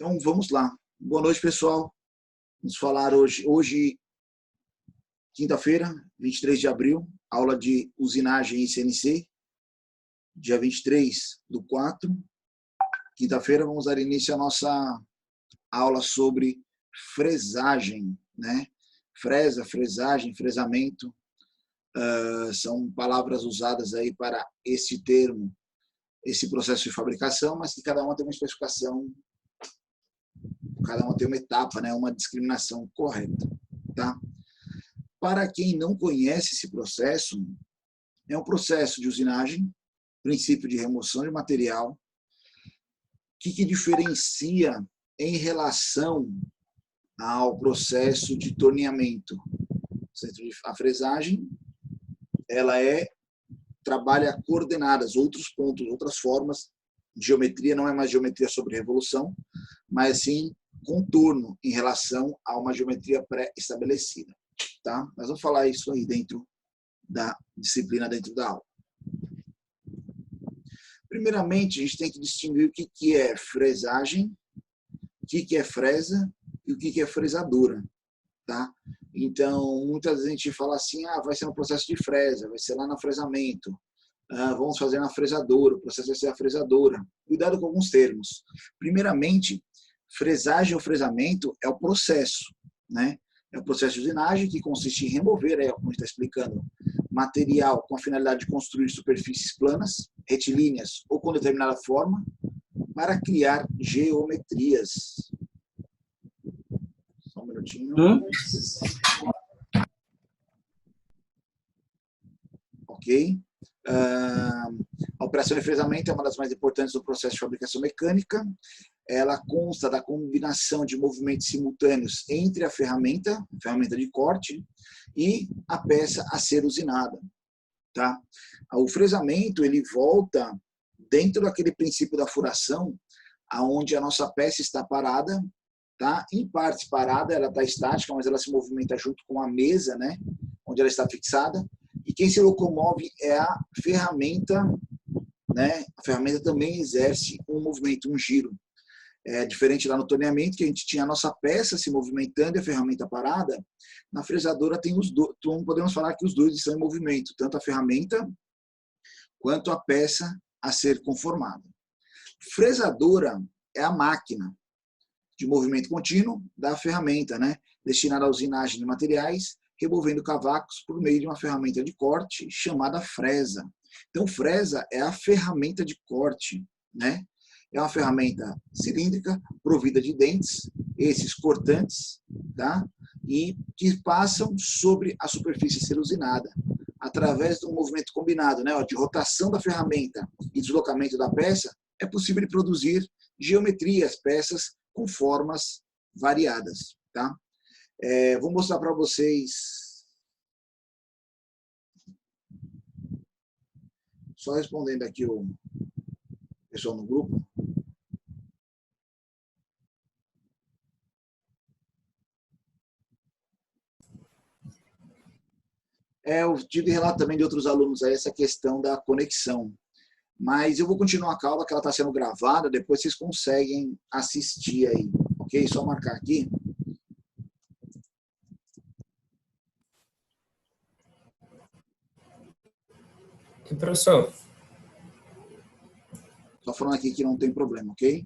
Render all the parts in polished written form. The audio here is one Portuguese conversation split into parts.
Então, vamos lá. Boa noite, pessoal. Vamos falar hoje quinta-feira, 23 de abril, aula de usinagem e CNC, dia 23/4. Quinta-feira, vamos dar início à nossa aula sobre fresagem, né? Fresagem, fresamento, são palavras usadas aí para esse termo, esse processo de fabricação, mas que cada uma tem uma especificação, cada uma tem uma etapa, né? Uma discriminação correta, tá? Para quem não conhece esse processo, é um processo de usinagem, princípio de remoção de material. O que diferencia em relação ao processo de torneamento? A fresagem, ela trabalha coordenadas, outros pontos, outras formas. Geometria não é mais geometria sobre revolução, mas sim contorno em relação a uma geometria pré-estabelecida. Tá? Nós vamos falar isso aí dentro da disciplina, dentro da aula. Primeiramente, a gente tem que distinguir o que é fresagem, o que é fresa e o que é fresadora. Tá? Então, muitas vezes a gente fala assim, vai ser no processo de fresa, vai ser lá no fresamento, vamos fazer na fresadora, o processo vai ser a fresadora. Cuidado com alguns termos. Primeiramente, fresagem ou fresamento é o processo, né? É o processo de usinagem que consiste em remover, como a gente está explicando, material com a finalidade de construir superfícies planas, retilíneas ou com determinada forma, para criar geometrias. Só um minutinho. Ok? A operação de fresamento é uma das mais importantes do processo de fabricação mecânica. Ela consta da combinação de movimentos simultâneos entre a ferramenta de corte, e a peça a ser usinada. Tá? O fresamento ele volta dentro daquele princípio da furação, aonde a nossa peça está parada, tá? Em partes parada, ela está estática, mas ela se movimenta junto com a mesa, né? Onde ela está fixada. E quem se locomove é a ferramenta, né? A ferramenta também exerce um movimento, um giro. Diferente lá no torneamento, que a gente tinha a nossa peça se movimentando e a ferramenta parada. Na fresadora tem os dois, então podemos falar que os dois estão em movimento, tanto a ferramenta quanto a peça a ser conformada. Fresadora é a máquina de movimento contínuo da ferramenta, né? Destinada à usinagem de materiais, removendo cavacos por meio de uma ferramenta de corte chamada fresa. Então, fresa é a ferramenta de corte, né? É uma ferramenta cilíndrica, provida de dentes, esses cortantes, tá? E que passam sobre a superfície a ser usinada, através de um movimento combinado, né? De rotação da ferramenta e deslocamento da peça, é possível produzir geometrias, peças com formas variadas, tá? Vou mostrar para vocês, só respondendo aqui o pessoal no grupo. Eu tive relato também de outros alunos aí essa questão da conexão. Mas eu vou continuar a aula, que ela está sendo gravada, depois vocês conseguem assistir aí, ok? Só marcar aqui. E professor? Só falando aqui que não tem problema, ok?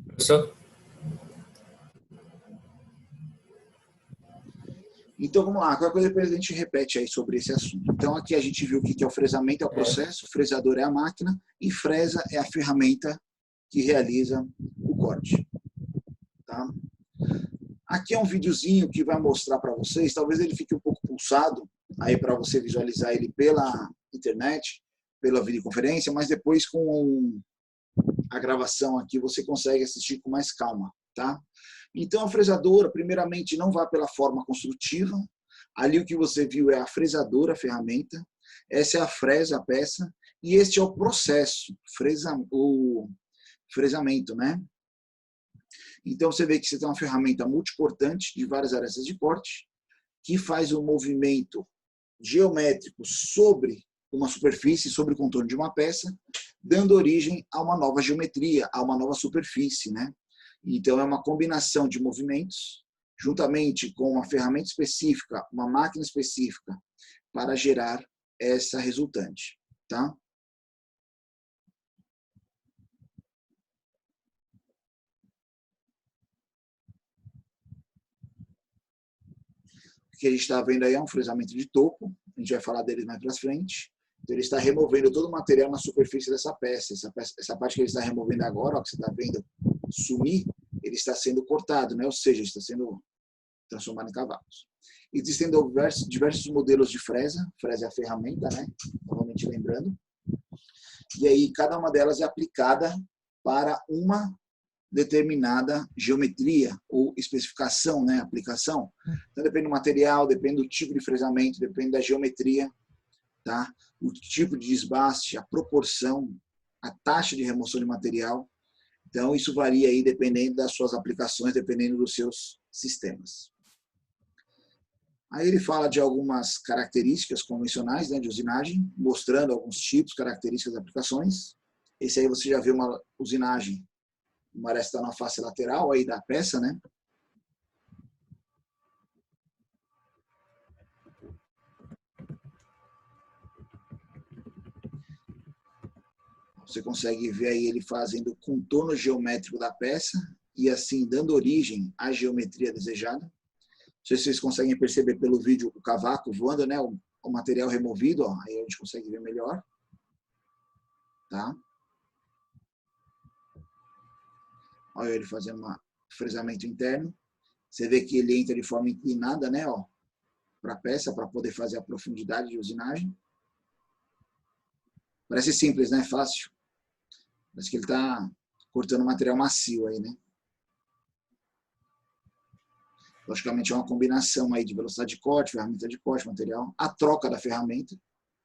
Professor? Então, vamos lá. Qualquer coisa depois a gente repete aí sobre esse assunto. Então, aqui a gente viu o que é o fresamento, é o processo, o fresador é a máquina e fresa é a ferramenta que realiza o corte. Tá? Aqui é um videozinho que vai mostrar para vocês, talvez ele fique um pouco pulsado aí para você visualizar ele pela internet, pela videoconferência, mas depois com a gravação aqui você consegue assistir com mais calma, tá? Então a fresadora, primeiramente, não vá pela forma construtiva. Ali o que você viu é a fresadora, a ferramenta. Essa é a fresa, a peça. E este é o processo, o fresamento, né? Então você vê que você tem uma ferramenta multicortante de várias áreas de corte, que faz um movimento geométrico sobre uma superfície, sobre o contorno de uma peça, dando origem a uma nova geometria, a uma nova superfície, né? Então, é uma combinação de movimentos, juntamente com uma ferramenta específica, uma máquina específica, para gerar essa resultante. Tá? O que a gente está vendo aí é um fresamento de topo, a gente vai falar dele mais para frente. Então, ele está removendo todo o material na superfície dessa peça. Essa parte que ele está removendo agora, ó, que você está vendo sumir, ele está sendo cortado, né? Ou seja, está sendo transformado em cavalos. Existem diversos modelos de fresa. Fresa é a ferramenta, né? Novamente lembrando. E aí, cada uma delas é aplicada para uma determinada geometria ou especificação, né, aplicação. Então, depende do material, depende do tipo de fresamento, depende da geometria, tá? O tipo de desbaste, a proporção, a taxa de remoção de material. Então, isso varia aí dependendo das suas aplicações, dependendo dos seus sistemas. Aí ele fala de algumas características convencionais, né, de usinagem, mostrando alguns tipos, características das aplicações. Esse aí você já vê uma usinagem. Uma aresta na face lateral aí da peça, né? Você consegue ver aí ele fazendo o contorno geométrico da peça e assim dando origem à geometria desejada. Não sei se vocês conseguem perceber pelo vídeo o cavaco voando, né? O material removido, ó, aí a gente consegue ver melhor. Tá? Olha ele fazendo um fresamento interno. Você vê que ele entra de forma inclinada, né, ó, para a peça, para poder fazer a profundidade de usinagem. Parece simples, né? Fácil. Parece que ele está cortando material macio aí, né? Logicamente é uma combinação aí de velocidade de corte, ferramenta de corte, material, a troca da ferramenta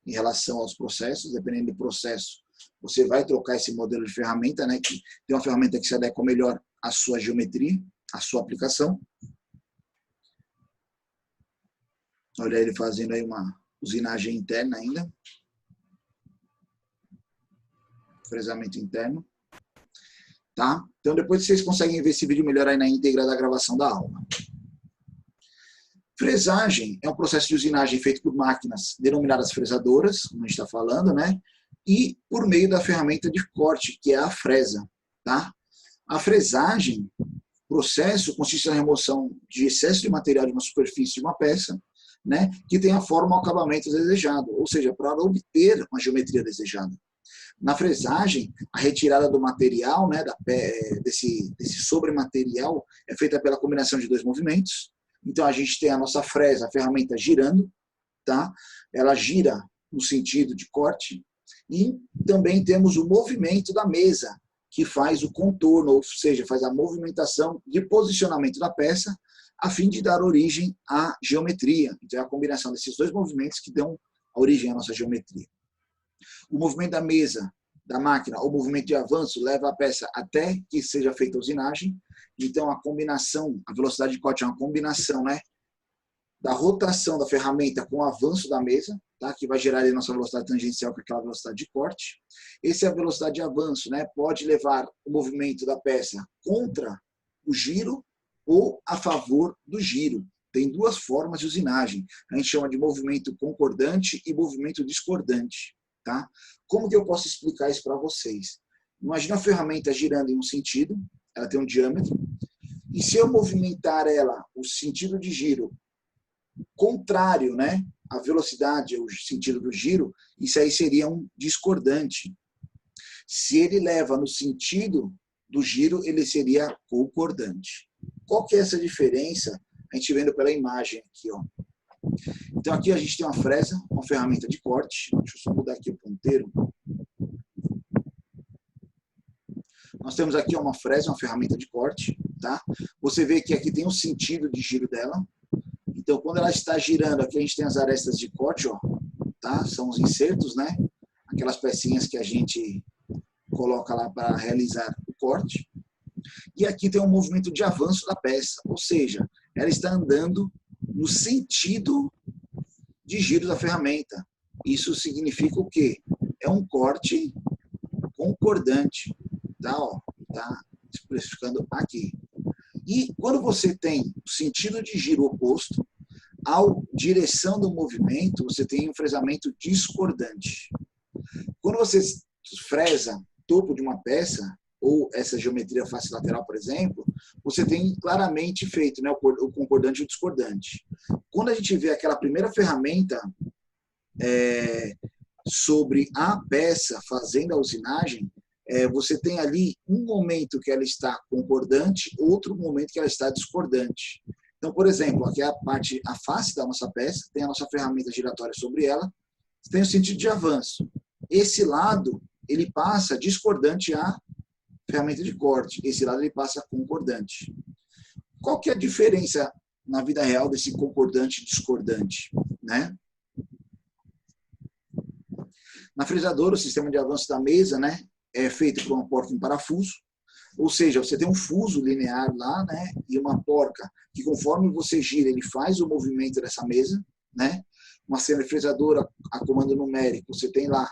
em relação aos processos, dependendo do processo, você vai trocar esse modelo de ferramenta, né? Que tem uma ferramenta que se adequa melhor à sua geometria, à sua aplicação. Olha ele fazendo aí uma usinagem interna ainda. Fresamento interno. Tá? Então depois vocês conseguem ver esse vídeo melhor aí na íntegra da gravação da aula. Fresagem é um processo de usinagem feito por máquinas denominadas fresadoras, como a gente está falando, né? E por meio da ferramenta de corte, que é a fresa. Tá? A fresagem, processo, consiste na remoção de excesso de material de uma superfície de uma peça, né, que tem a forma ou acabamento desejado, ou seja, para obter uma geometria desejada. Na fresagem, a retirada do material, né, desse sobrematerial, é feita pela combinação de dois movimentos. Então, a gente tem a nossa fresa, a ferramenta girando, tá? Ela gira no sentido de corte, e também temos o movimento da mesa, que faz o contorno, ou seja, faz a movimentação de posicionamento da peça, a fim de dar origem à geometria. Então, é a combinação desses dois movimentos que dão origem à nossa geometria. O movimento da mesa, da máquina, ou movimento de avanço, leva a peça até que seja feita a usinagem. Então, a combinação, a velocidade de corte é uma combinação, né, da rotação da ferramenta com o avanço da mesa, tá, que vai gerar a nossa velocidade tangencial, que é aquela velocidade de corte. Essa é a velocidade de avanço, né, pode levar o movimento da peça contra o giro ou a favor do giro. Tem duas formas de usinagem. A gente chama de movimento concordante e movimento discordante. Tá? Como que eu posso explicar isso para vocês? Imagina a ferramenta girando em um sentido, ela tem um diâmetro, e se eu movimentar ela, o sentido de giro contrário, né, a velocidade, o sentido do giro, isso aí seria um discordante. Se ele leva no sentido do giro, ele seria concordante. Qual que é essa diferença? A gente vendo pela imagem aqui, ó. Então aqui a gente tem uma fresa, uma ferramenta de corte. Deixa eu só mudar aqui o ponteiro. Nós temos aqui uma fresa, uma ferramenta de corte, tá? Você vê que aqui tem um sentido de giro dela. Então quando ela está girando, aqui a gente tem as arestas de corte, ó, tá? São os insertos, né? Aquelas pecinhas que a gente coloca lá para realizar o corte. E aqui tem um movimento de avanço da peça, ou seja, ela está andando no sentido de giro da ferramenta. Isso significa o quê? É um corte concordante. Tá, ó, tá especificando aqui. E quando você tem o sentido de giro oposto, à direção do movimento, você tem um fresamento discordante. Quando você fresa o topo de uma peça, ou essa geometria face lateral, por exemplo, você tem claramente feito, né, o concordante e o discordante. Quando a gente vê aquela primeira ferramenta sobre a peça fazendo a usinagem, você tem ali um momento que ela está concordante, outro momento que ela está discordante. Então, por exemplo, aqui é a face da nossa peça, tem a nossa ferramenta giratória sobre ela, tem o sentido de avanço. Esse lado, ele passa discordante à ferramenta de corte. Esse lado, ele passa concordante. Qual que é a diferença na vida real desse concordante e discordante, né? Na fresadora, o sistema de avanço da mesa, né, é feito por uma porca em parafuso, ou seja, você tem um fuso linear lá, né, e uma porca que, conforme você gira, ele faz o movimento dessa mesa, né? Uma semi-fresadora a comando numérico, você tem lá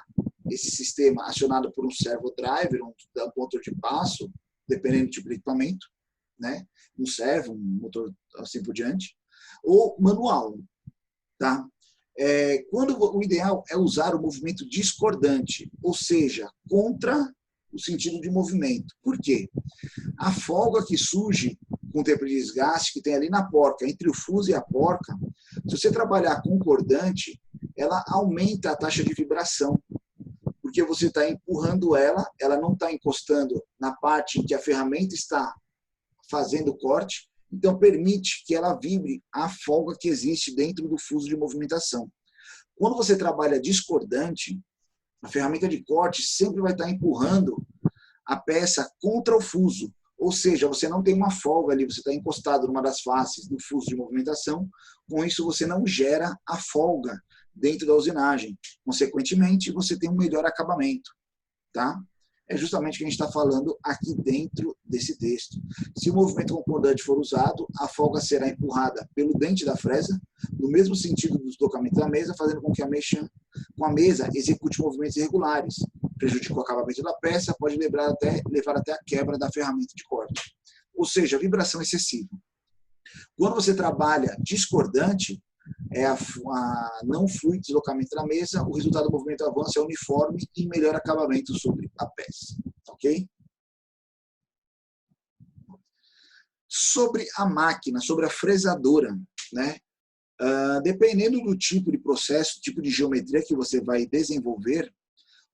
esse sistema acionado por um servo driver, um ponto de passo, dependendo do tipo de equipamento, né? Um servo, um motor, assim por diante, ou manual, tá? Quando o ideal é usar o movimento discordante, ou seja, contra o sentido de movimento. Por quê? A folga que surge com o tempo de desgaste que tem ali na porca, entre o fuso e a porca, se você trabalhar concordante, ela aumenta a taxa de vibração, porque você está empurrando ela não está encostando na parte em que a ferramenta está fazendo o corte, então permite que ela vibre a folga que existe dentro do fuso de movimentação. Quando você trabalha discordante, a ferramenta de corte sempre vai estar empurrando a peça contra o fuso, ou seja, você não tem uma folga ali, você está encostado numa das faces do fuso de movimentação, com isso você não gera a folga dentro da usinagem. Consequentemente, você tem um melhor acabamento, tá? É justamente o que a gente está falando aqui dentro desse texto. Se o movimento concordante for usado, a folga será empurrada pelo dente da fresa, no mesmo sentido do deslocamento da mesa, fazendo com que a mesa execute movimentos irregulares, prejudica o acabamento da peça, pode levar até a quebra da ferramenta de corte. Ou seja, vibração excessiva. Quando você trabalha discordante, não fluido deslocamento da mesa, o resultado do movimento avanço é uniforme e melhor acabamento sobre a peça. Ok? Sobre a máquina, sobre a fresadora, né? Dependendo do tipo de processo, tipo de geometria que você vai desenvolver,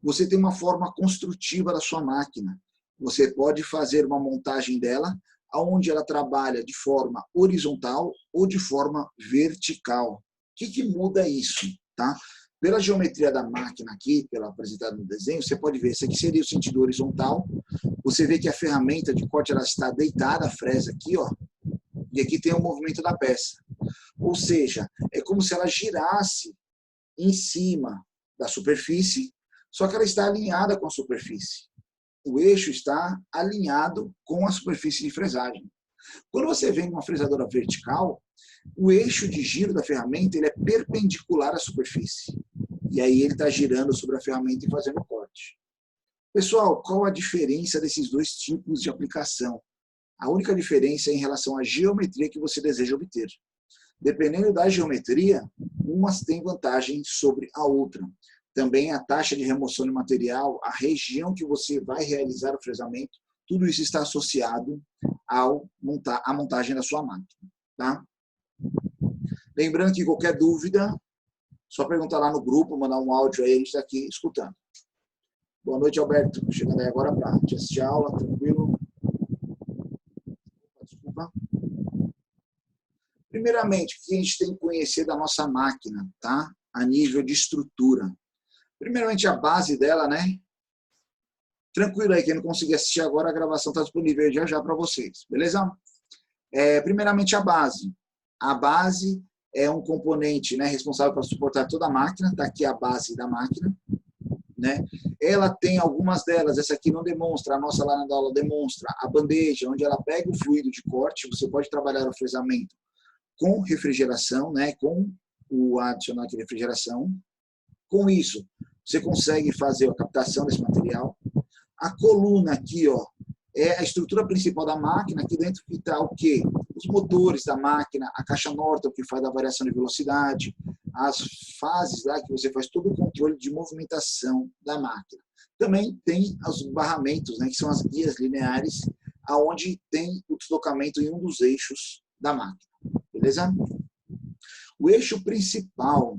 você tem uma forma construtiva da sua máquina. Você pode fazer uma montagem dela onde ela trabalha de forma horizontal ou de forma vertical. O que muda isso? Tá? Pela geometria da máquina aqui, pela apresentada no desenho, você pode ver, esse aqui seria o sentido horizontal. Você vê que a ferramenta de corte ela está deitada, a fresa aqui, ó, e aqui tem o movimento da peça. Ou seja, é como se ela girasse em cima da superfície, só que ela está alinhada com a superfície. O eixo está alinhado com a superfície de fresagem. Quando você vem com uma fresadora vertical, o eixo de giro da ferramenta ele é perpendicular à superfície. E aí ele está girando sobre a ferramenta e fazendo o corte. Pessoal, qual a diferença desses dois tipos de aplicação? A única diferença é em relação à geometria que você deseja obter. Dependendo da geometria, umas têm vantagem sobre a outra. Também a taxa de remoção de material, a região que você vai realizar o fresamento, tudo isso está associado à montagem da sua máquina. Tá? Lembrando que qualquer dúvida, só perguntar lá no grupo, mandar um áudio aí, a gente está aqui escutando. Boa noite, Alberto. Chegando aí agora para te assistir a aula, tranquilo. Desculpa. Primeiramente, o que a gente tem que conhecer da nossa máquina, tá? A nível de estrutura. Primeiramente, a base dela, né? Tranquilo aí, quem não conseguir assistir agora, a gravação está disponível já para vocês, beleza? Primeiramente, a base. A base é um componente, né, responsável para suportar toda a máquina, está aqui a base da máquina, né? Ela tem algumas delas, essa aqui não demonstra, a nossa lá na aula demonstra a bandeja, onde ela pega o fluido de corte, você pode trabalhar o fresamento com refrigeração, né, com o adicional de refrigeração. Com isso, você consegue fazer a captação desse material. A coluna aqui, ó, é a estrutura principal da máquina, aqui dentro que está o quê? Os motores da máquina, a caixa Norton, que faz a variação de velocidade, as fases lá que você faz todo o controle de movimentação da máquina. Também tem os barramentos, né, que são as guias lineares, aonde tem o deslocamento em um dos eixos da máquina. Beleza? O eixo principal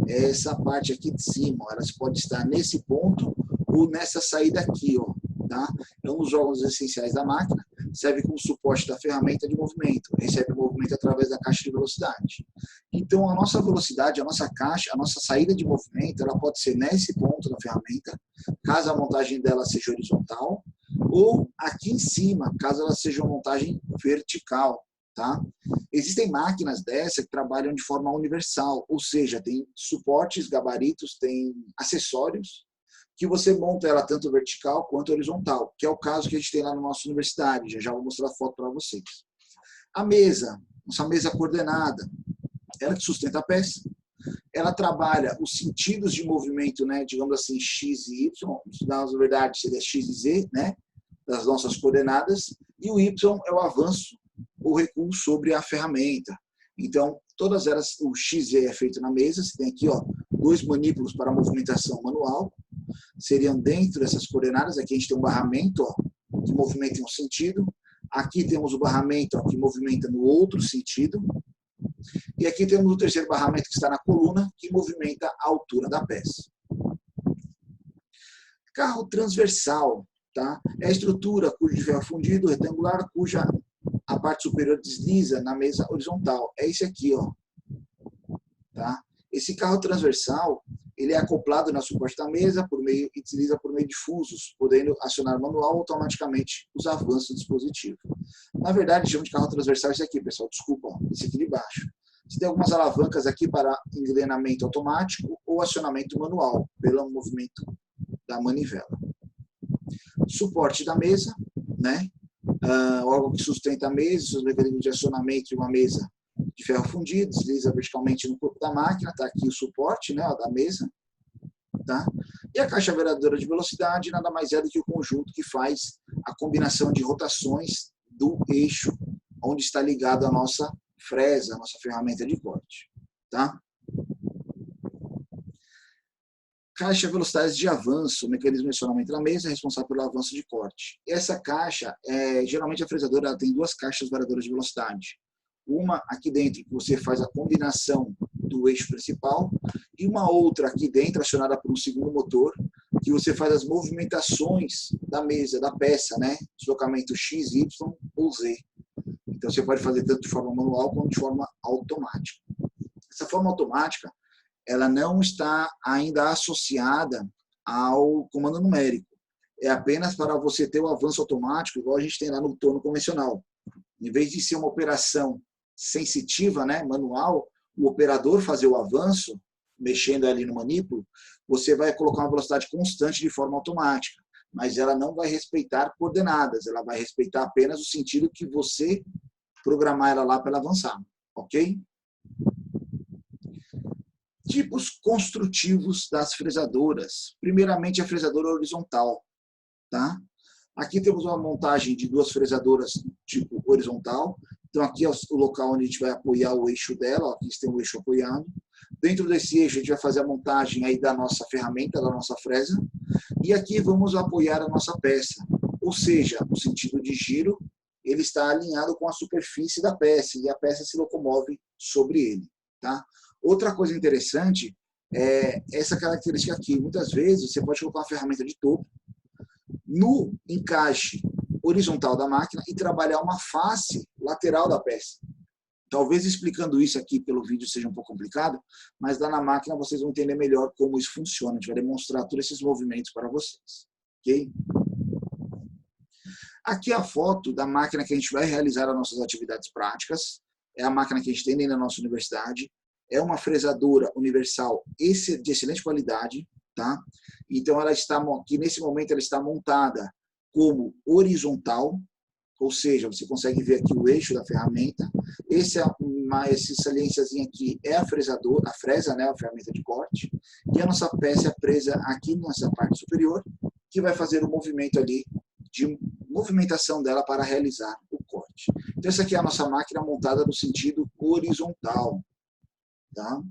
é essa parte aqui de cima. Ela pode estar nesse ponto ou nessa saída aqui, ó, tá? É um dos órgãos essenciais da máquina. Serve como suporte da ferramenta de movimento. Recebe o movimento através da caixa de velocidade. Então, a nossa velocidade, a nossa caixa, a nossa saída de movimento, ela pode ser nesse ponto da ferramenta, caso a montagem dela seja horizontal, ou aqui em cima, caso ela seja uma montagem vertical. Tá? Existem máquinas dessa que trabalham de forma universal, ou seja, tem suportes, gabaritos, tem acessórios que você monta ela tanto vertical quanto horizontal, que é o caso que a gente tem lá na nossa universidade. Já vou mostrar a foto para vocês. A mesa, nossa mesa coordenada, ela que sustenta a peça, ela trabalha os sentidos de movimento, né, digamos assim, X e Y, na verdade seria X e Z, né, das nossas coordenadas, e o Y é o avanço ou recuo sobre a ferramenta. Então, todas elas, o XZ é feito na mesa, você tem aqui, ó, 2 manípulos para movimentação manual, seriam dentro dessas coordenadas. Aqui a gente tem um barramento, ó, que movimenta em um sentido, aqui temos o barramento, ó, que movimenta no outro sentido, e aqui temos o terceiro barramento que está na coluna, que movimenta a altura da peça. Carro transversal, tá? É a estrutura cujo de ferro fundido retangular, cuja a parte superior desliza na mesa horizontal. É esse aqui, ó. Tá? Esse carro transversal, ele é acoplado na suporte da mesa e desliza por meio de fusos, podendo acionar manual automaticamente os avanços do dispositivo. Na verdade, chama de carro transversal esse aqui, pessoal. Desculpa, ó, esse aqui de baixo. Você tem algumas alavancas aqui para engrenamento automático ou acionamento manual, pelo movimento da manivela. Suporte da mesa, né? O órgão que sustenta a mesa, seus mecanismos de acionamento de uma mesa de ferro fundido, desliza verticalmente no corpo da máquina, está aqui o suporte, né, da mesa, tá? E a caixa variadora de velocidade nada mais é do que o conjunto que faz a combinação de rotações do eixo onde está ligado a nossa fresa, a nossa ferramenta de corte, tá? Caixa velocidades de avanço, mecanismo de acionamento da mesa, responsável pelo avanço de corte. Essa caixa, geralmente a fresadora ela tem 2 caixas variadoras de velocidade. Uma aqui dentro, que você faz a combinação do eixo principal, e uma outra aqui dentro, acionada por um segundo motor, que você faz as movimentações da mesa, da peça, né? Deslocamento X, Y ou Z. Então você pode fazer tanto de forma manual quanto de forma automática. Essa forma automática, ela não está ainda associada ao comando numérico. É apenas para você ter o avanço automático, igual a gente tem lá no torno convencional. Em vez de ser uma operação sensitiva, né, manual, o operador fazer o avanço, mexendo ali no manípulo, você vai colocar uma velocidade constante de forma automática. Mas ela não vai respeitar coordenadas, ela vai respeitar apenas o sentido que você programar ela lá para ela avançar. Ok? Tipos construtivos das fresadoras. Primeiramente, a fresadora horizontal. Tá? Aqui temos uma montagem de 2 fresadoras tipo horizontal. Então, aqui é o local onde a gente vai apoiar o eixo dela. Ó, aqui tem o eixo apoiando. Dentro desse eixo, a gente vai fazer a montagem aí da nossa ferramenta, da nossa fresa. E aqui vamos apoiar a nossa peça. Ou seja, o sentido de giro, ele está alinhado com a superfície da peça e a peça se locomove sobre ele. Tá? Outra coisa interessante é essa característica aqui. Muitas vezes você pode colocar uma ferramenta de topo no encaixe horizontal da máquina e trabalhar uma face lateral da peça. Talvez explicando isso aqui pelo vídeo seja um pouco complicado, mas lá na máquina vocês vão entender melhor como isso funciona. A gente vai demonstrar todos esses movimentos para vocês. Ok? Aqui é a foto da máquina que a gente vai realizar as nossas atividades práticas. É a máquina que a gente tem dentro da nossa universidade. É uma fresadora universal de excelente qualidade, tá? Então ela está aqui nesse momento ela está montada como horizontal, ou seja, você consegue ver aqui o eixo da ferramenta. Esse saliênciazinho aqui é a fresadora, a fresa, né, a ferramenta de corte, e a nossa peça é presa aqui nessa parte superior, que vai fazer o movimento ali de movimentação dela para realizar o corte. Então, essa aqui é a nossa máquina montada no sentido horizontal. Tá?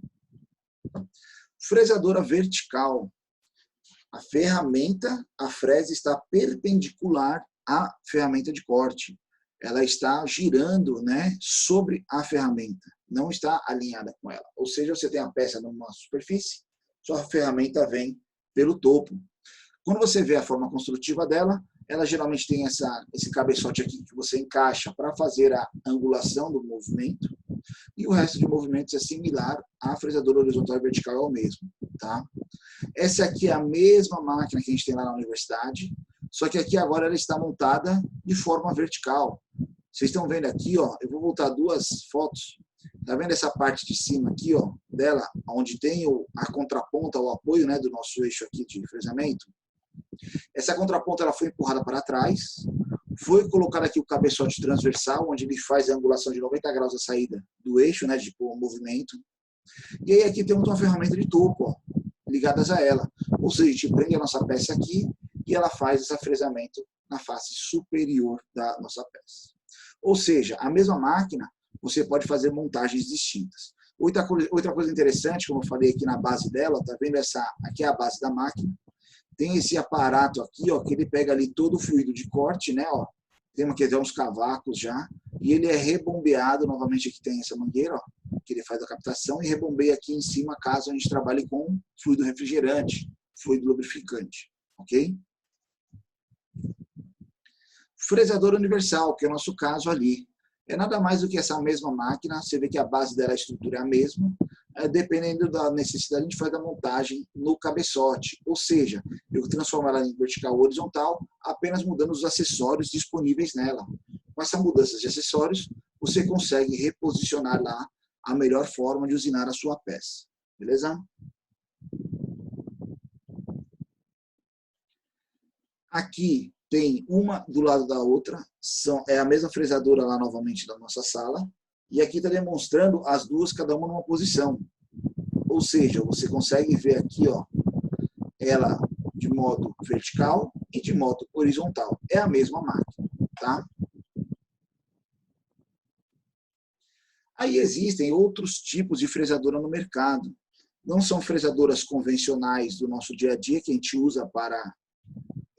Fresadora vertical. A ferramenta, a fresa está perpendicular à ferramenta de corte. Ela está girando, né, sobre a ferramenta, não está alinhada com ela. Ou seja, você tem a peça numa superfície, sua ferramenta vem pelo topo. Quando você vê a forma construtiva dela, ela geralmente tem esse cabeçote aqui que você encaixa para fazer a angulação do movimento, e o resto de movimentos é similar à fresadora horizontal e vertical, é o mesmo. Tá? Essa aqui é a mesma máquina que a gente tem lá na universidade, só que aqui agora ela está montada de forma vertical. Vocês estão vendo aqui, ó, eu vou voltar duas fotos. Tá vendo essa parte de cima aqui, ó, dela, onde tem a contraponta, o apoio, né, do nosso eixo aqui de fresamento? Essa contraponta ela foi empurrada para trás, foi colocado aqui o cabeçote transversal, onde ele faz a angulação de 90 graus da saída do eixo, né, de movimento. E aí aqui temos uma ferramenta de topo, ó, ligadas a ela. Ou seja, a gente prende a nossa peça aqui e ela faz esse fresamento na face superior da nossa peça. Ou seja, a mesma máquina, você pode fazer montagens distintas. Outra coisa interessante, como eu falei aqui na base dela, tá vendo essa? Aqui é a base da máquina. Tem esse aparato aqui, ó, que ele pega ali todo o fluido de corte, né, ó. Temos aqui até uns cavacos já, e ele é rebombeado, novamente aqui tem essa mangueira, ó, que ele faz a captação e rebombeia aqui em cima, caso a gente trabalhe com fluido refrigerante, fluido lubrificante, ok? Fresadora universal, que é o nosso caso ali. É nada mais do que essa mesma máquina, você vê que a base dela, a estrutura é a mesma, dependendo da necessidade, a gente faz a montagem no cabeçote, ou seja, eu transformo ela em vertical ou horizontal, apenas mudando os acessórios disponíveis nela. Com essa mudança de acessórios, você consegue reposicionar lá a melhor forma de usinar a sua peça. Beleza? Aqui tem uma do lado da outra, é a mesma fresadora lá novamente da nossa sala, e aqui está demonstrando as duas, cada uma numa posição. Ou seja, você consegue ver aqui, ó, ela de modo vertical e de modo horizontal. É a mesma máquina, tá? Aí existem outros tipos de fresadora no mercado. Não são fresadoras convencionais do nosso dia a dia, que a gente usa para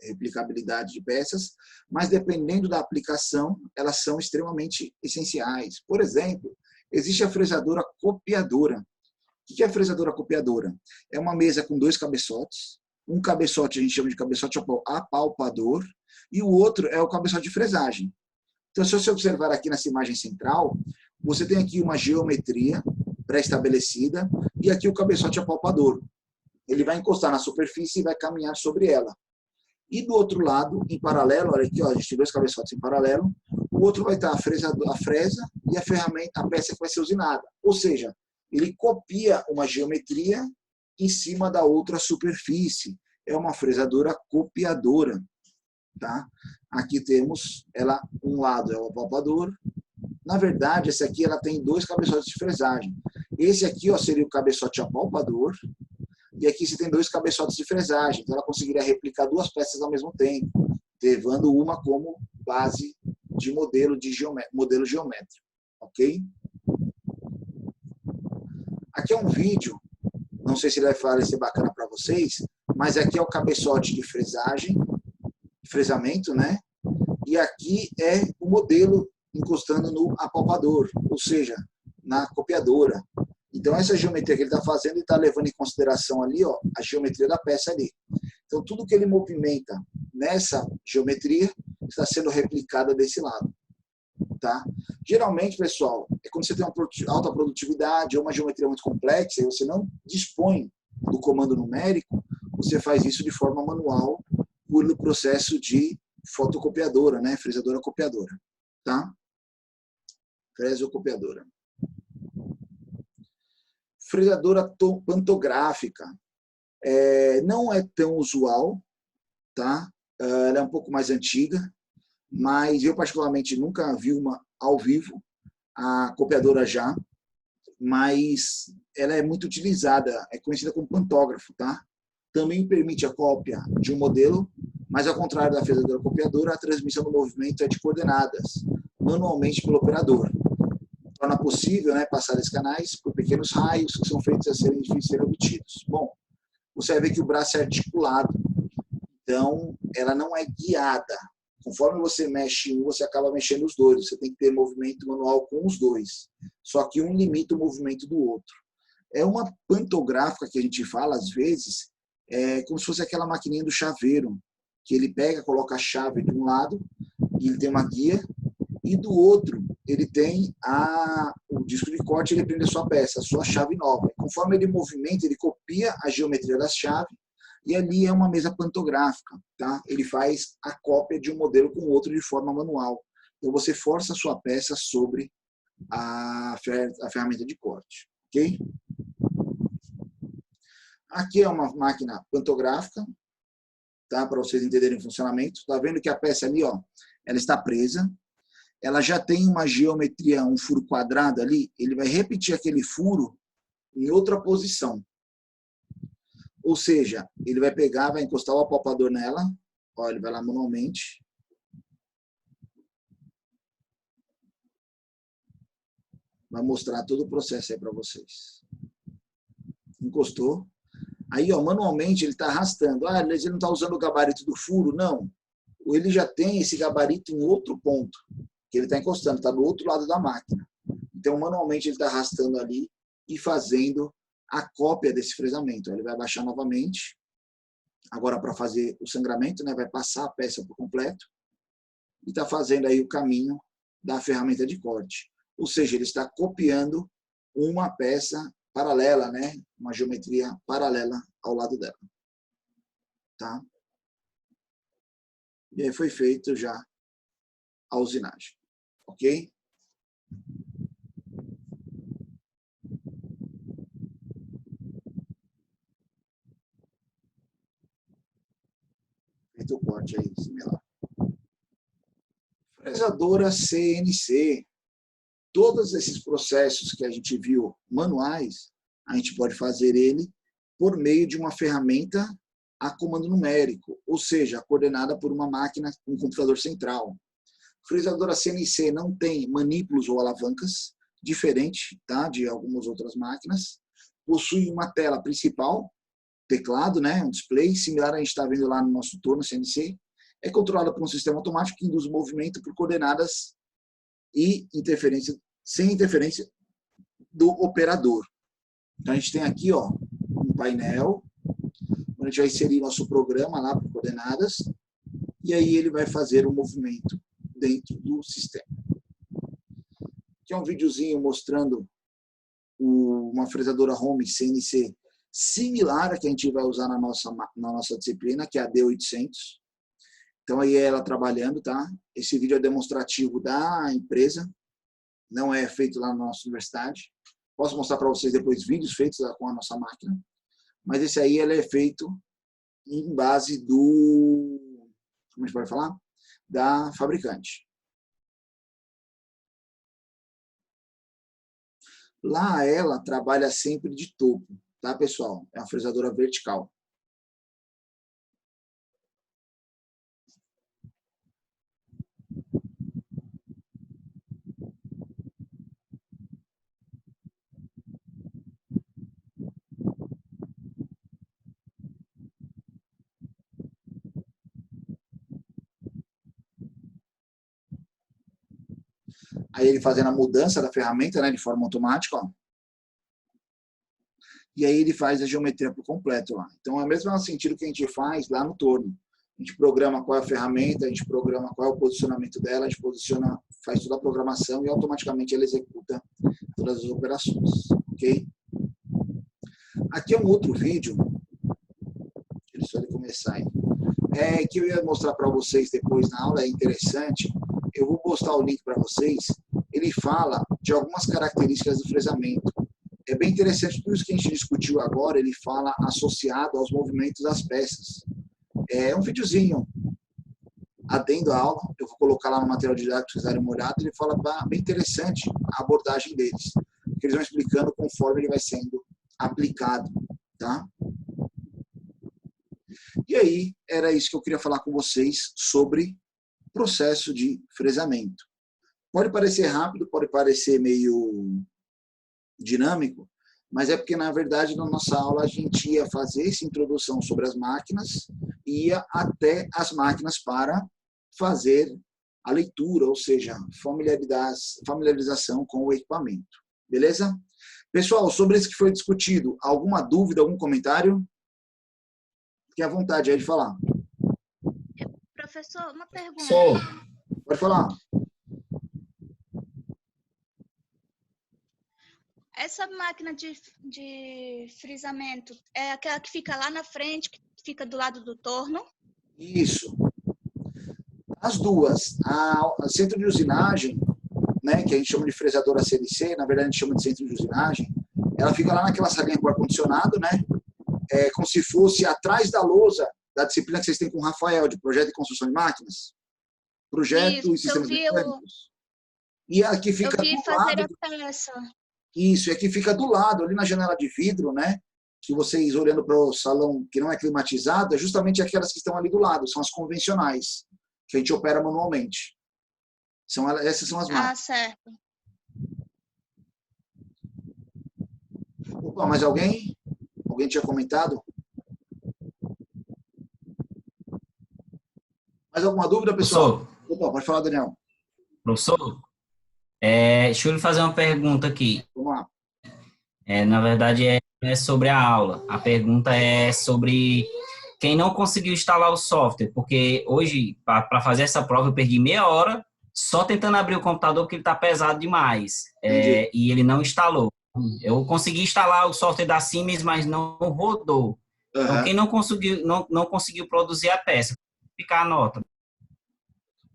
replicabilidade de peças, mas dependendo da aplicação, elas são extremamente essenciais. Por exemplo, existe a fresadora copiadora. O que é a fresadora copiadora? É uma mesa com dois cabeçotes. Um cabeçote a gente chama de cabeçote apalpador e o outro é o cabeçote de fresagem. Então, se você observar aqui nessa imagem central, você tem aqui uma geometria pré-estabelecida e aqui o cabeçote apalpador. Ele vai encostar na superfície e vai caminhar sobre ela. E do outro lado, em paralelo, olha aqui, ó, a gente tem dois cabeçotes em paralelo, o outro vai estar a fresa e a ferramenta, a peça que vai ser usinada. Ou seja, ele copia uma geometria em cima da outra superfície. É uma fresadora copiadora. Tá? Aqui temos ela, um lado é o apalpador. Na verdade, essa aqui ela tem dois cabeçotes de fresagem. Esse aqui, ó, seria o cabeçote apalpador. E aqui você tem dois cabeçotes de fresagem, então ela conseguiria replicar duas peças ao mesmo tempo, levando uma como base de modelo geométrico, ok? Aqui é um vídeo, não sei se ele vai parecer bacana para vocês, mas aqui é o cabeçote de fresagem, fresamento, né? E aqui é o modelo encostando no apalpador, ou seja, na copiadora. Então, essa geometria que ele está fazendo, ele está levando em consideração ali, ó, a geometria da peça ali. Então, tudo que ele movimenta nessa geometria está sendo replicado desse lado. Tá? Geralmente, pessoal, é quando você tem uma alta produtividade ou uma geometria muito complexa e você não dispõe do comando numérico, você faz isso de forma manual por processo de fotocopiadora, né? Fresadora copiadora. Tá? Fresocopiadora. Fresadora pantográfica. Não é tão usual, tá? Ela é um pouco mais antiga, mas eu particularmente nunca vi uma ao vivo, a copiadora já, mas ela é muito utilizada, é conhecida como pantógrafo, tá? Também permite a cópia de um modelo, Mas, ao contrário da fresadora copiadora, a transmissão do movimento é de coordenadas, manualmente pelo operador. Torna possível, né, passar esses canais por pequenos raios que são feitos a serem difíceis de serem obtidos. Bom, você vai ver que o braço é articulado, então ela não é guiada. Conforme você mexe um, você acaba mexendo os dois. Você tem que ter movimento manual com os dois. Só que um limita o movimento do outro. É uma pantográfica que a gente fala, às vezes, como se fosse aquela maquininha do chaveiro, que ele pega, coloca a chave de um lado, e ele tem uma guia, e do outro, ele tem o disco de corte, ele prende a sua peça, a sua chave nova. Conforme ele movimenta, ele copia a geometria da chave, e ali é uma mesa pantográfica, tá? Ele faz a cópia de um modelo com o outro de forma manual. Então você força a sua peça sobre a ferramenta de corte, ok? Aqui é uma máquina pantográfica, tá? Para vocês entenderem o funcionamento. Tá vendo que a peça ali, ó, ela está presa. Ela já tem uma geometria, um furo quadrado ali. Ele vai repetir aquele furo em outra posição. Ou seja, ele vai pegar, vai encostar o apalpador nela. Ó, ele vai lá manualmente. Vai mostrar todo o processo aí para vocês. Encostou. Aí, ó, manualmente, ele está arrastando. Ah, ele não está usando o gabarito do furo? Não. Ele já tem esse gabarito em outro ponto, que ele está encostando, está do outro lado da máquina. Então, manualmente, ele está arrastando ali e fazendo a cópia desse fresamento. Ele vai baixar novamente. Agora, para fazer o sangramento, né, vai passar a peça por completo. E está fazendo aí o caminho da ferramenta de corte. Ou seja, ele está copiando uma peça paralela, né? Uma geometria paralela ao lado dela. Tá? E aí foi feito já a usinagem. Ok? Feito o corte aí, similar. Fresadora CNC. Todos esses processos que a gente viu manuais, a gente pode fazer ele por meio de uma ferramenta a comando numérico, ou seja, coordenada por uma máquina, um computador central. Fresadora CNC não tem manípulos ou alavancas, diferente, tá, de algumas outras máquinas. Possui uma tela principal, teclado, né, um display, similar a gente está vendo lá no nosso torno CNC. É controlada por um sistema automático que induz o movimento por coordenadas e sem interferência do operador. Então a gente tem aqui, ó, um painel, onde a gente vai inserir nosso programa lá por coordenadas, e aí ele vai fazer o movimento dentro do sistema. Aqui é um videozinho mostrando uma fresadora home CNC similar a que a gente vai usar na nossa disciplina, que é a D800. Então aí é ela trabalhando, tá? Esse vídeo é demonstrativo da empresa, não é feito lá na nossa universidade. Posso mostrar para vocês depois vídeos feitos com a nossa máquina, mas esse aí ele é feito em base do, como a gente pode falar? Da fabricante. Lá ela trabalha sempre de topo, tá, pessoal? É uma fresadora vertical. Aí ele fazendo a mudança da ferramenta, né, de forma automática, ó. E aí ele faz a geometria por completo lá. Então é o mesmo sentido que a gente faz lá no torno. A gente programa qual é a ferramenta, a gente programa qual é o posicionamento dela, a gente faz toda a programação e automaticamente ela executa todas as operações, ok? Aqui é um outro vídeo, deixa ele começar aí, que eu ia mostrar para vocês depois na aula, é interessante. Eu vou postar o link para vocês. Ele fala de algumas características do fresamento. É bem interessante, tudo isso que a gente discutiu agora, ele fala associado aos movimentos das peças. É um videozinho adendo à aula, eu vou colocar lá no material didático se vocês darem uma olhada, ele fala bem interessante a abordagem deles, que eles vão explicando conforme ele vai sendo aplicado, tá? E aí, era isso que eu queria falar com vocês sobre processo de fresamento. Pode parecer rápido, pode parecer meio dinâmico, mas é porque, na verdade, na nossa aula a gente ia fazer essa introdução sobre as máquinas e ia até as máquinas para fazer a leitura, ou seja, familiarização com o equipamento. Beleza? Pessoal, sobre isso que foi discutido, alguma dúvida, algum comentário? Fique à vontade aí de falar. Professor, uma pergunta. Pode falar. Essa máquina de frisamento é aquela que fica lá na frente, que fica do lado do torno? Isso. As duas. A centro de usinagem, né, que a gente chama de fresadora CNC, na verdade a gente chama de centro de usinagem, ela fica lá naquela salinha com ar-condicionado, né? Como se fosse atrás da lousa da disciplina que vocês têm com o Rafael, de projeto e construção de máquinas. Projeto e sistemas mecânicos. E aqui fica eu vi do fazer lado. a peça. Isso, e aqui fica do lado, ali na janela de vidro, né? Que vocês olhando para o salão que não é climatizado, é justamente aquelas que estão ali do lado, são as convencionais, que a gente opera manualmente. Essas são as máquinas. Ah, certo. Opa, mais alguém? Alguém tinha comentado? Mais alguma dúvida, pessoal? Professor, Opa, pode falar, Daniel. professor, deixa eu lhe fazer uma pergunta aqui. Vamos lá. Na verdade, é sobre a aula. A pergunta é sobre quem não conseguiu instalar o software, porque hoje, para fazer essa prova, eu perdi meia hora só tentando abrir o computador, porque ele está pesado demais. E ele não instalou. Eu consegui instalar o software da Siemens, mas não rodou. Então, quem não conseguiu produzir a peça, ficar a nota.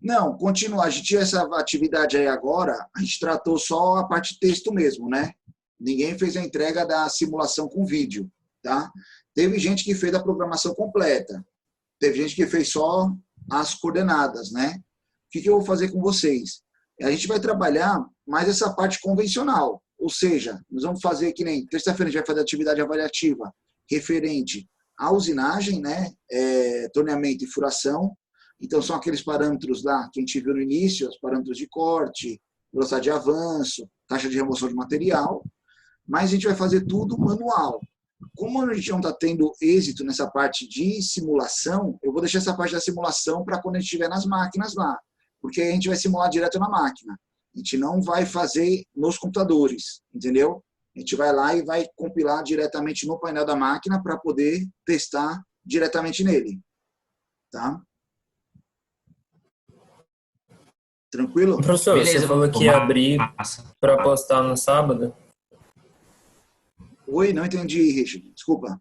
Não, continua. A gente tinha essa atividade aí agora, a gente tratou só a parte de texto mesmo, né? Ninguém fez a entrega da simulação com vídeo, tá? Teve gente que fez a programação completa. Teve gente que fez só as coordenadas, né? O que eu vou fazer com vocês? A gente vai trabalhar mais essa parte convencional. Ou seja, nós vamos fazer que nem terça-feira a gente vai fazer atividade avaliativa referente à usinagem, né? Torneamento e furação. Então, são aqueles parâmetros lá que a gente viu no início, os parâmetros de corte, velocidade de avanço, taxa de remoção de material, mas a gente vai fazer tudo manual. Como a gente não está tendo êxito nessa parte de simulação, eu vou deixar essa parte da simulação para quando a gente estiver nas máquinas lá, porque aí a gente vai simular direto na máquina. A gente não vai fazer nos computadores, entendeu? A gente vai lá e vai compilar diretamente no painel da máquina para poder testar diretamente nele. Tá? Tranquilo? Professor, Beleza, você falou que ia abrir para postar no sábado? Oi, não entendi, Richard. Desculpa.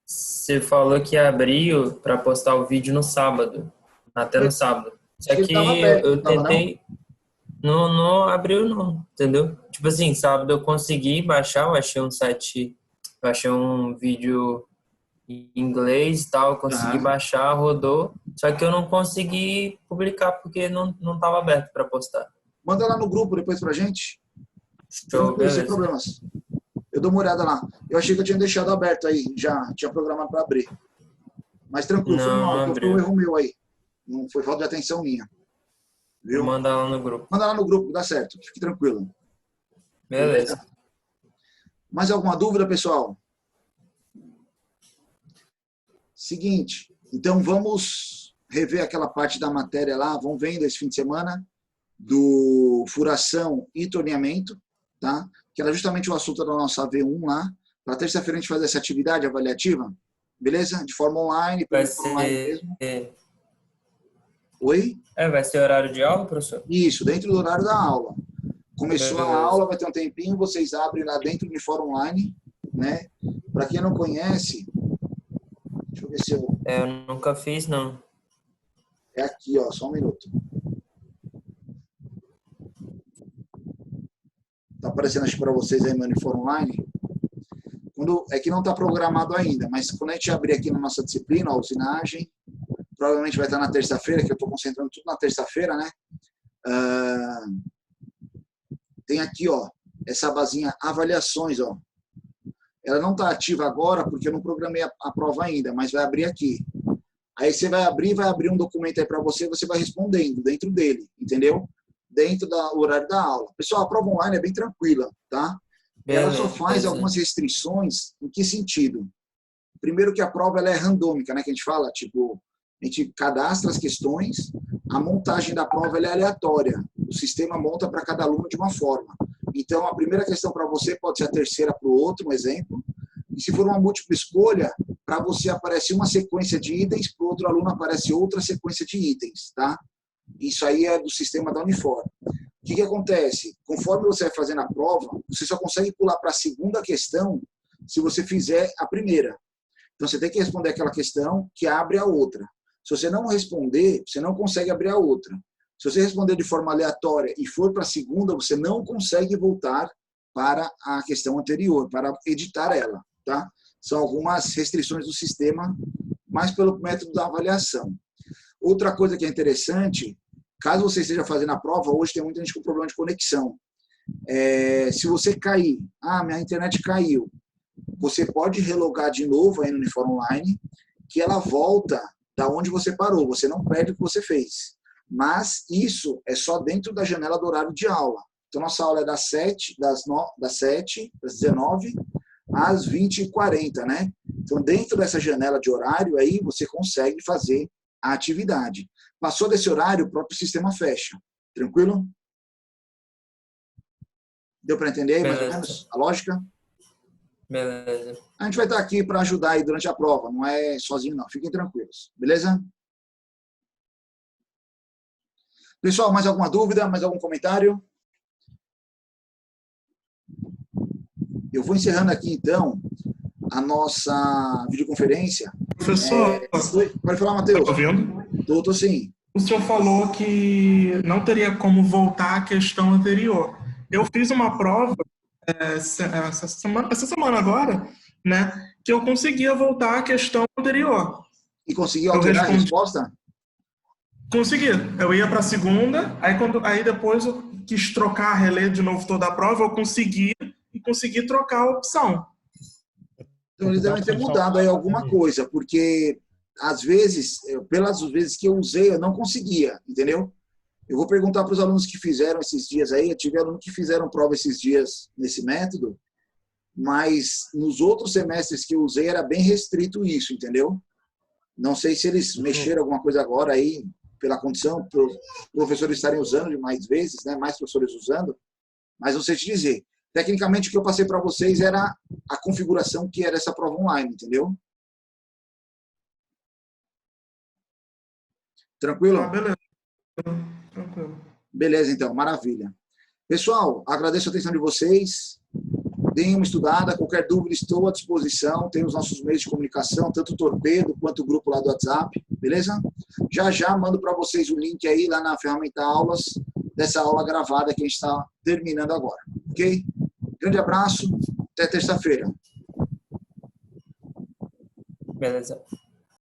Você falou que abriu para postar o vídeo no sábado, até no sábado. Só que eu tentei, não abriu não, entendeu? Tipo assim, sábado eu consegui baixar, eu achei um site, eu achei um vídeo em inglês e tal, eu consegui baixar, rodou, só que eu não consegui publicar porque não estava aberto para postar. Manda lá no grupo depois pra gente. Show, Sem problemas. Eu dou uma olhada lá. Eu achei que eu tinha deixado aberto aí, já tinha programado para abrir. Mas tranquilo, foi um erro meu aí. Não foi falta de atenção minha. Viu? Vou mandar lá no grupo. Manda lá no grupo, dá certo. Fique tranquilo. Beleza. Mais alguma dúvida, pessoal? Seguinte, então vamos rever aquela parte da matéria lá, vamos vendo esse fim de semana, do furação e torneamento, tá? Que era justamente o assunto da nossa V1 lá. Para terça-feira a gente fazer essa atividade avaliativa, beleza? De forma online, Vai online mesmo. Oi? Vai ser horário de aula, professor? Isso, dentro do horário da aula. Começou a aula, vai ter um tempinho, vocês abrem lá dentro do fórum online, né? Para quem não conhece, deixa eu ver se eu... Eu nunca fiz, não. É aqui, ó, só um minuto. Tá aparecendo acho para vocês aí no Uniform Online. É que não está programado ainda, mas quando a gente abrir aqui na nossa disciplina, a usinagem, provavelmente vai estar na terça-feira, que eu estou concentrando tudo na terça-feira, né? Tem aqui, ó, essa basinha avaliações, ó. ela não está ativa agora porque eu não programei a prova ainda, mas vai abrir aqui. Aí você vai abrir um documento aí para você, você vai respondendo dentro dele, entendeu? Dentro do horário da aula. Pessoal, a prova online é bem tranquila, tá? Ela só faz algumas restrições. Em que sentido? Primeiro que a prova ela é randômica, né? Que a gente fala, tipo, a gente cadastra as questões, a montagem da prova ela é aleatória. O sistema monta para cada aluno de uma forma. Então, a primeira questão para você pode ser a terceira para o outro, um exemplo. E se for uma múltipla escolha, para você aparece uma sequência de itens, para o outro aluno aparece outra sequência de itens, tá? Isso aí é do sistema da Unifor. O que acontece? Conforme você vai fazendo a prova, você só consegue pular para a segunda questão se você fizer a primeira. Então, você tem que responder aquela questão que abre a outra. Se você não responder, você não consegue abrir a outra. Se você responder de forma aleatória e for para a segunda, você não consegue voltar para a questão anterior, para editar ela, tá? São algumas restrições do sistema, mas pelo método da avaliação. Outra coisa que é interessante, caso você esteja fazendo a prova, hoje tem muita gente com problema de conexão. Se você cair, minha internet caiu, você pode relogar de novo aí no Unifor Online, que ela volta da onde você parou, você não perde o que você fez. Mas isso é só dentro da janela do horário de aula. Então, nossa aula é das 7, das 19 às 20h40, né? Então, dentro dessa janela de horário, aí você consegue fazer a atividade. Passou desse horário, o próprio sistema fecha. Tranquilo? Deu para entender aí, mais ou menos, a lógica? Beleza. A gente vai estar aqui para ajudar aí durante a prova, não é sozinho não, fiquem tranquilos, beleza? Pessoal, mais alguma dúvida, mais algum comentário? Eu vou encerrando aqui, então, a nossa videoconferência. Professor, pode falar, Matheus. Está ouvindo? Tô sim. O senhor falou que não teria como voltar à questão anterior. Eu fiz uma prova essa semana agora, né, que eu conseguia voltar à questão anterior. E conseguiu alterar a resposta? Consegui. Eu ia para a segunda, aí depois eu quis trocar, reler de novo toda a prova, eu consegui trocar a opção. Então, eles devem ter mudado aí alguma coisa, porque, às vezes, pelas vezes que eu usei, eu não conseguia, entendeu? Eu vou perguntar para os alunos que fizeram esses dias aí, eu tive alunos que fizeram prova esses dias nesse método, mas nos outros semestres que eu usei era bem restrito isso, entendeu? Não sei se eles mexeram alguma coisa agora aí, pela condição, para os professores estarem usando de mais vezes, né? Mais professores usando, mas não sei te dizer. Tecnicamente, o que eu passei para vocês era a configuração que era essa prova online, entendeu? Tranquilo? Beleza. Tranquilo. Beleza, então. Maravilha. Pessoal, agradeço a atenção de vocês. Deem uma estudada. Qualquer dúvida, estou à disposição. Tem os nossos meios de comunicação, tanto o Torpedo quanto o grupo lá do WhatsApp. Beleza? Já mando para vocês o link aí lá na ferramenta Aulas, dessa aula gravada que a gente está terminando agora. Ok? Grande abraço. Até terça-feira. Beleza.